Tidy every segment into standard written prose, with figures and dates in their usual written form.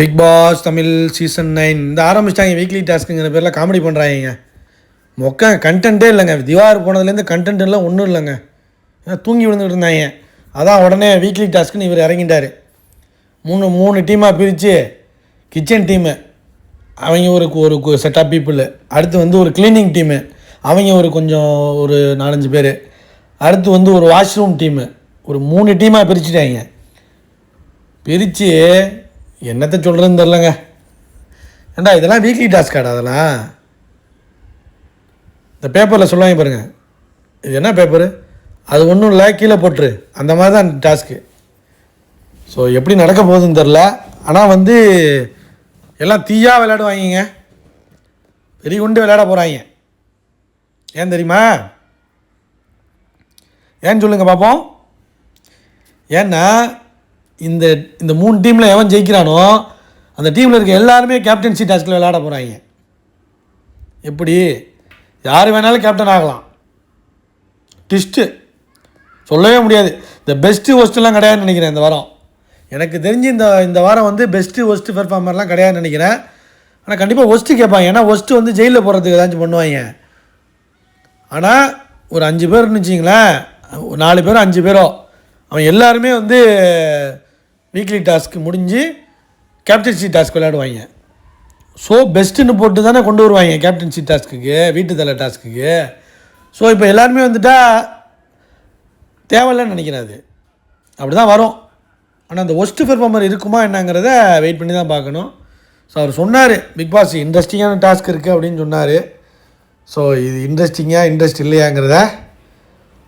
Big pass Tamil season 9 இந்த ஆரம்பிச்சிட்டாங்க. Weekly டாஸ்க்குங்கிற பேரில் காமெடி பண்ணுறாங்க. மொக்க கண்டென்ட்டே இல்லைங்க. திவார் போனதுலேருந்து கண்டென்ட் எல்லாம் ஒன்றும் இல்லைங்க. தூங்கி விழுந்துட்டு இருந்தாங்க. அதான் உடனே வீக்லி டாஸ்க்குன்னு இவர் இறங்கிட்டார். மூணு டீமாக பிரித்து கிச்சன் டீமு அவங்க ஒரு செட் ஆஃப் பீப்புள், அடுத்து ஒரு க்ளீனிங் டீமு அவங்க ஒரு 4-5 பேர், அடுத்து ஒரு வாஷ்ரூம் டீமு, ஒரு 3 டீமாக பிரிச்சுட்டாங்க. பிரித்து என்னத்தை சொல்கிறதுன்னு தெரிலங்க. ஏண்டா இதெல்லாம் வீக்லி டாஸ்காடா? அதெல்லாம் இந்த பேப்பரில் சொல்லுவாங்க பாருங்கள், இது என்ன பேப்பரு, அது ஒன்றும் இல்லை, கீழே போட்டுரு, அந்த மாதிரி தான் டாஸ்க்கு. ஸோ எப்படி நடக்க போகுதுன்னு தெரில. ஆனால் எல்லாம் தீயாக விளையாடுவாங்க, பெரிய கொண்டு விளையாட போகிறாங்க. ஏன் தெரியுமா? ஏன்னு சொல்லுங்கள் பார்ப்போம். ஏன்னா இந்த 3 டீமில் எவன் ஜெயிக்கிறானோ அந்த டீமில் இருக்க எல்லாருமே கேப்டன்சி டாஸ்கில் விளையாட போகிறாங்க. எப்படி? யார் வேணாலும் கேப்டன் ஆகலாம். ட்விஸ்ட்டு சொல்லவே முடியாது. இந்த பெஸ்ட்டு ஒஸ்ட்டுலாம் கிடையாதுன்னு நினைக்கிறேன் இந்த வாரம். எனக்கு தெரிஞ்சு இந்த வாரம் பெஸ்ட்டு ஒஸ்ட்டு பெர்ஃபார்மர்லாம் கிடையாதுன்னு நினைக்கிறேன். ஆனால் கண்டிப்பாக ஒஸ்ட்டு கேட்பாங்க. ஏன்னா ஒஸ்ட்டு ஜெயிலில் போகிறதுக்கு ஏதாச்சும் பண்ணுவாங்க. ஆனால் ஒரு 5 பேர்னு வச்சிங்களேன், 4 பேரோ 5 பேரோ அவன் எல்லாருமே வீக்லி டாஸ்க்கு முடிஞ்சு கேப்டன்சி டாஸ்க் விளையாடுவாங்க. ஸோ பெஸ்ட்டுன்னு போட்டு தானே கொண்டு வருவாங்க கேப்டன்சி டாஸ்க்குக்கு, வீட்டு தலை டாஸ்க்குக்கு. ஸோ இப்போ எல்லாருமே தேவையில்லைன்னு நினைக்கிறேன். அது அப்படி தான் வரும். ஆனால் அந்த ஒஸ்ட்டு பெர்ஃபார்மர் இருக்குமா என்னங்கிறத வெயிட் பண்ணி தான் பார்க்கணும். ஸோ அவர் சொன்னார், பிக் பாஸ் இன்ட்ரெஸ்டிங்கான டாஸ்க் இருக்குது அப்படின்னு சொன்னார். ஸோ இது இன்ட்ரெஸ்ட் இல்லையாங்கிறத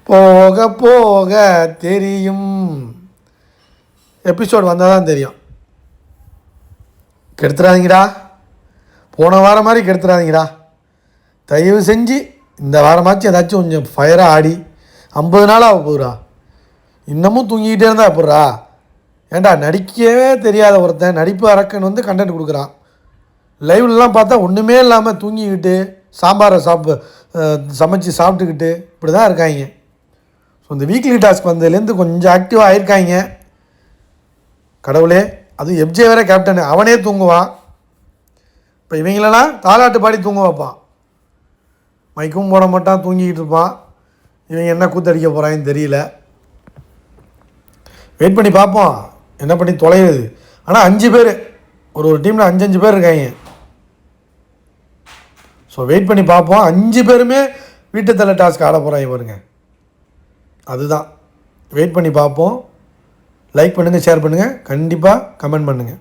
போக போக தெரியும். எபிசோட் வந்தால் தான் தெரியும். கெடுத்துடாதீங்கடா, போன வாரம் மாதிரி கெடுத்துடாதீங்கடா தயவு செஞ்சு. இந்த வாரமாச்சும் ஏதாச்சும் கொஞ்சம் ஃபயராக ஆடி 50 நாள் ஆக போகுறா, இன்னமும் தூங்கிக்கிட்டே இருந்தால் எப்பட்றா? ஏண்டா நடிக்கவே தெரியாத ஒருத்தன் நடிப்பு அரக்கன் கண்டென்ட் கொடுக்குறான். லைவ்லலாம் பார்த்தா ஒன்றுமே இல்லாமல் தூங்கிக்கிட்டு சாம்பாரை சமைச்சு சாப்பிட்டுக்கிட்டு இப்படி தான் இருக்காங்க. ஸோ இந்த வீக்லி டாஸ்க் வந்ததுலேருந்து கொஞ்சம் ஆக்டிவாக ஆயிருக்காங்க. கடவுளே, அது எஃப்ஜே வேறு கேப்டனு, அவனே தூங்குவான். இப்போ இவங்களெல்லாம் தாலாட்டு பாடி தூங்க வைப்பான். மைக்கும் போட மாட்டான், தூங்கிக்கிட்டு இருப்பான். இவங்க என்ன கூத்தடிக்க போகிறாங்கன்னு தெரியல. வெயிட் பண்ணி பார்ப்போம் என்ன பண்ணி தொலைகிறது. ஆனால் 5 பேர், ஒரு டீமில் 5 பேர் இருக்காங்க. ஸோ வெயிட் பண்ணி பார்ப்போம். 5 பேருமே வீட்டு தலை டாஸ்க் ஆட போகிறாங்க பாருங்க. அதுதான் வெயிட் பண்ணி பார்ப்போம். லைக் பண்ணுங்கள், ஷேர் பண்ணுங்கள், கண்டிப்பாக கமெண்ட் பண்ணுங்கள்.